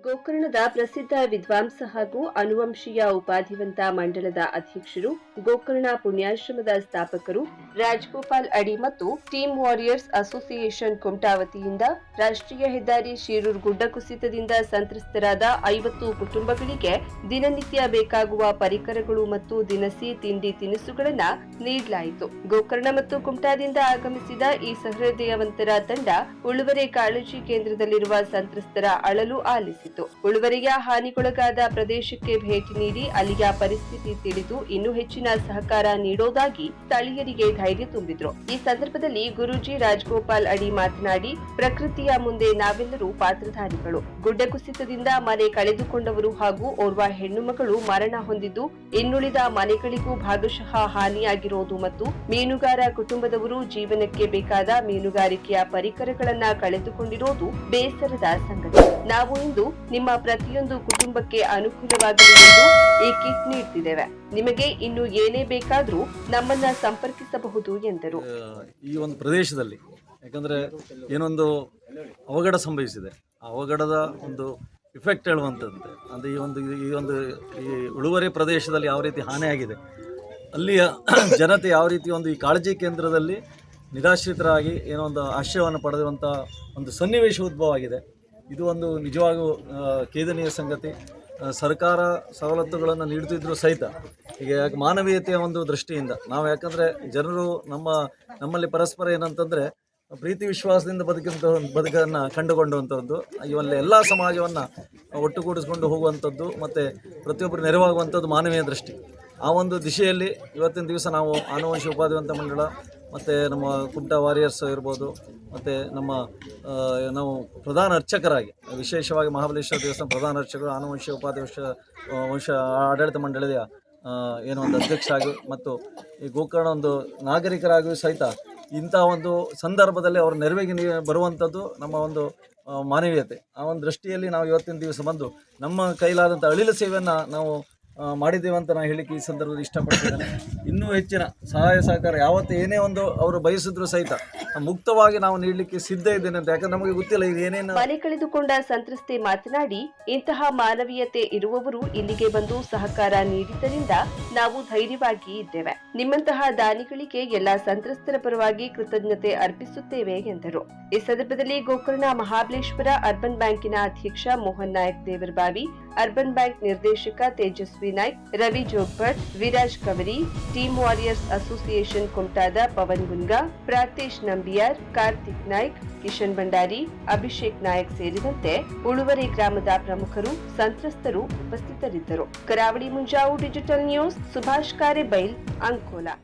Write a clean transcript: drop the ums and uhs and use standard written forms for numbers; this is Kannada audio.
ಗೋಕರ್ಣದ ಪ್ರಸಿದ್ಧ ವಿದ್ವಾಂಸ ಹಾಗೂ ಅನುವಂಶೀಯ ಉಪಾಧಿವಂತ ಮಂಡಳದ ಅಧ್ಯಕ್ಷರು, ಗೋಕರ್ಣ ಪುಣ್ಯಾಶ್ರಮದ ಸ್ಥಾಪಕರು, ರಾಜಗೋಪಾಲ್ ಅಡಿ ಮತ್ತು ಟೀಮ್ ವಾರಿಯರ್ಸ್ ಅಸೋಸಿಯೇಷನ್ ಕುಮಟಾ ವತಿಯಿಂದ ರಾಷ್ಟ್ರೀಯ ಹೆದ್ದಾರಿ ಶಿರೂರು ಗುಡ್ಡ ಕುಸಿತದಿಂದ ಸಂತ್ರಸ್ತರಾದ 50 ಕುಟುಂಬಗಳಿಗೆ ದಿನನಿತ್ಯ ಬೇಕಾಗುವ ಪರಿಕರಗಳು ಮತ್ತು ದಿನಸಿ ತಿಂಡಿ ತಿನಿಸುಗಳನ್ನು ನೀಡಲಾಯಿತು. ಗೋಕರ್ಣ ಮತ್ತು ಕುಮಟಾದಿಂದ ಆಗಮಿಸಿದ ಈ ಸಹೃದಯವಂತರ ತಂಡ ಉಳುವರೆ ಕಾಳಜಿ ಕೇಂದ್ರದಲ್ಲಿರುವ ಸಂತ್ರಸ್ತರ ಅಳಲು ಆಲಿಸಿತು. ಉಳುವರೆಯ ಹಾನಿಗೊಳಗಾದ ಪ್ರದೇಶಕ್ಕೆ ಭೇಟಿ ನೀಡಿ ಅಲ್ಲಿಯ ಪರಿಸ್ಥಿತಿ ತಿಳಿದು ಇನ್ನೂ ಹೆಚ್ಚಿನ ಸಹಕಾರ ನೀಡೋದಾಗಿ ಸ್ಥಳೀಯರಿಗೆ ಧೈರ್ಯ ತುಂಬಿದ್ರು. ಈ ಸಂದರ್ಭದಲ್ಲಿ ಗುರೂಜಿ ರಾಜಗೋಪಾಲ್ ಅಡಿ ಮಾತನಾಡಿ, ಪ್ರಕೃತಿಯ ಮುಂದೆ ನಾವೆಲ್ಲರೂ ಪಾತ್ರಧಾರಿಗಳು. ಗುಡ್ಡ ಕುಸಿತದಿಂದ ಮನೆ ಕಳೆದುಕೊಂಡವರು ಹಾಗೂ ಓರ್ವ ಹೆಣ್ಣು ಮಗಳು ಮರಣ ಹೊಂದಿದ್ದು, ಇನ್ನುಳಿದ ಮನೆಗಳಿಗೂ ಭಾಗಶಃ ಹಾನಿಯಾಗಿರೋದು ಮತ್ತು ಮೀನುಗಾರ ಕುಟುಂಬದವರು ಜೀವನಕ್ಕೆ ಬೇಕಾದ ಮೀನುಗಾರಿಕೆಯ ಪರಿಕರಗಳನ್ನ ಕಳೆದುಕೊಂಡಿರೋದು ಬೇಸರದ ಸಂಗತಿ. ನಾವು ಇಂದು ನಿಮ್ಮ ಪ್ರತಿಯೊಂದು ಕುಟುಂಬಕ್ಕೆ ಅನುಕೂಲವಾಗಲಿ ಎಂದು ಈ ಕಿಟ್ ನೀಡುತ್ತಿದ್ದೇವೆ. ನಿಮಗೆ ಇನ್ನು ಏನೇ ಬೇಕಾದರೂ ನಮ್ಮನ್ನ ಸಂಪರ್ಕಿಸಬಹುದು ಎಂದರು. ಈ ಒಂದು ಪ್ರದೇಶದಲ್ಲಿ ಯಾಕಂದ್ರೆ ಏನೊಂದು ಅವಘಡ ಸಂಭವಿಸಿದೆ, ಆ ಅವಘಡದ ಒಂದು ಇಫೆಕ್ಟ್ ಹೇಳುವಂಥದ್ದು ಅಂದರೆ ಈ ಉಳುವರೆ ಪ್ರದೇಶದಲ್ಲಿ ಯಾವ ರೀತಿ ಹಾನಿಯಾಗಿದೆ, ಅಲ್ಲಿಯ ಜನತೆ ಯಾವ ರೀತಿ ಈ ಕಾಳಜಿ ಕೇಂದ್ರದಲ್ಲಿ ನಿರಾಶ್ರಿತರಾಗಿ ಏನೋ ಒಂದು ಆಶ್ರಯವನ್ನು ಪಡೆದಿರುವಂಥ ಒಂದು ಸನ್ನಿವೇಶ ಉದ್ಭವ ಆಗಿದೆ. ಇದು ಒಂದು ನಿಜವಾಗೂ ಖೇದನೀಯ ಸಂಗತಿ. ಸರ್ಕಾರ ಸವಲತ್ತುಗಳನ್ನು ನೀಡುತ್ತಿದ್ದರೂ ಸಹಿತ ಈಗ ಮಾನವೀಯತೆಯ ಒಂದು ದೃಷ್ಟಿಯಿಂದ ನಾವು ಯಾಕಂದರೆ ಜನರು ನಮ್ಮಲ್ಲಿ ಪರಸ್ಪರ ಏನಂತಂದರೆ ಪ್ರೀತಿ ವಿಶ್ವಾಸದಿಂದ ಬದುಕನ್ನು ಕಂಡುಕೊಂಡಂಥದ್ದು, ಇವಲ್ಲಿ ಎಲ್ಲ ಸಮಾಜವನ್ನು ಒಟ್ಟುಗೂಡಿಸ್ಕೊಂಡು ಹೋಗುವಂಥದ್ದು ಮತ್ತು ಪ್ರತಿಯೊಬ್ಬರು ನೆರವಾಗುವಂಥದ್ದು ಮಾನವೀಯ ದೃಷ್ಟಿ. ಆ ಒಂದು ದಿಶೆಯಲ್ಲಿ ಇವತ್ತಿನ ದಿವಸ ನಾವು ಆನುವಂಶಿಕ ಉಪಾಧಿವಂತ ಮಂಡಳ ಮತ್ತು ನಮ್ಮ ಕುಮಟಾ ವಾರಿಯರ್ಸ್ ಇರ್ಬೋದು, ಮತ್ತು ನಾವು ಪ್ರಧಾನ ಅರ್ಚಕರಾಗಿ ವಿಶೇಷವಾಗಿ ಮಹಾಬಲೇಶ್ವರ ದೇವಸ್ಥಾನ ಪ್ರಧಾನ ಅರ್ಚಕರು, ಆನುವಂಶಿಕ ವಂಶ ಆಡಳಿತ ಮಂಡಳಿಯ ಏನೋ ಒಂದು ಅಧ್ಯಕ್ಷರಾಗಿ ಮತ್ತು ಈ ಗೋಕರ್ಣ ಒಂದು ನಾಗರಿಕರಾಗಿಯೂ ಸಹಿತ ಇಂಥ ಒಂದು ಸಂದರ್ಭದಲ್ಲಿ ಅವರ ನೆರವಿಗೆ ಬರುವಂಥದ್ದು ನಮ್ಮ ಒಂದು ಮಾನವೀಯತೆ. ಆ ಒಂದು ದೃಷ್ಟಿಯಲ್ಲಿ ನಾವು ಇವತ್ತಿನ ದಿವಸ ಬಂದು ನಮ್ಮ ಕೈಲಾದಂಥ ಅಳಿಲು ಸೇವೆಯನ್ನು ನಾವು ಮಾಡಿದ್ದೇವೆ ಅಂತ ನಾನು ಹೇಳಿಕ್ಕೆ ಈ ಸಂದರ್ಭದಲ್ಲಿ ಇಷ್ಟಪಡ್ತಿದ್ದೇನೆ. ಇನ್ನೂ ಹೆಚ್ಚಿನ ಸಹಾಯ ಸಹಕಾರ ಯಾವತ್ತು ಏನೇ ಒಂದು ಅವರು ಬಯಸಿದ್ರು ಸಹಿತ ಮುಕ್ತವಾಗಿ ನಾವು ನೀಡಲಿಕ್ಕೆ ಸಿದ್ಧ ಇದ್ದೇನೆ ಅಂತ. ಯಾಕಂದ್ರೆ ನಮಗೆ ಗೊತ್ತಿಲ್ಲ ಈಗ ಏನೇನು. ಮನೆ ಕಳೆದುಕೊಂಡ ಸಂತ್ರಸ್ತೆ ಮಾತನಾಡಿ, ಇಂತಹ ಮಾನವೀಯತೆ ಇರುವವರು ಇಲ್ಲಿಗೆ ಬಂದು ಸಹಕಾರ ನೀಡಿದ್ದರಿಂದ ನಾವು ಧೈರ್ಯವಾಗಿ ಇದ್ದೇವೆ. ನಿಮ್ಮಂತಹ ದಾನಿಗಳಿಗೆ ಎಲ್ಲಾ ಸಂತ್ರಸ್ತರ ಪರವಾಗಿ ಕೃತಜ್ಞತೆ ಅರ್ಪಿಸುತ್ತೇವೆ ಎಂದರು. ಈ ಸಂದರ್ಭದಲ್ಲಿ ಗೋಕರ್ಣ ಮಹಾಬಲೇಶ್ವರ ಅರ್ಬನ್ ಬ್ಯಾಂಕಿನ ಅಧ್ಯಕ್ಷ ಮೋಹನ್ ನಾಯಕ್ ದೇವರಬಾವಿ, ಅರ್ಬನ್ ಬ್ಯಾಂಕ್ ನಿರ್ದೇಶಕ Tejaswi Naik, Ravi Jogbhat, Viraj Kavari, team warriors association ಕುಮಟಾದ ಪವನ್ ಗುನ್ಗಾ, ಪ್ರಾತೇಶ್ ನಂಬಿಯಾರ್, ಕಾರ್ತಿಕ್ ನಾಯ್ಕ್, ಕಿಶನ್ ಭಂಡಾರಿ, ಅಭಿಷೇಕ್ ನಾಯಕ್ ಸೇರಿದಂತೆ ಉಳುವರೆ ಗ್ರಾಮದ ಪ್ರಮುಖರು, ಸಂತ್ರಸ್ತರು ಉಪಸ್ಥಿತರಿದ್ದರು. Karavali Munjavu digital news, Subhash Karebail, Ankola.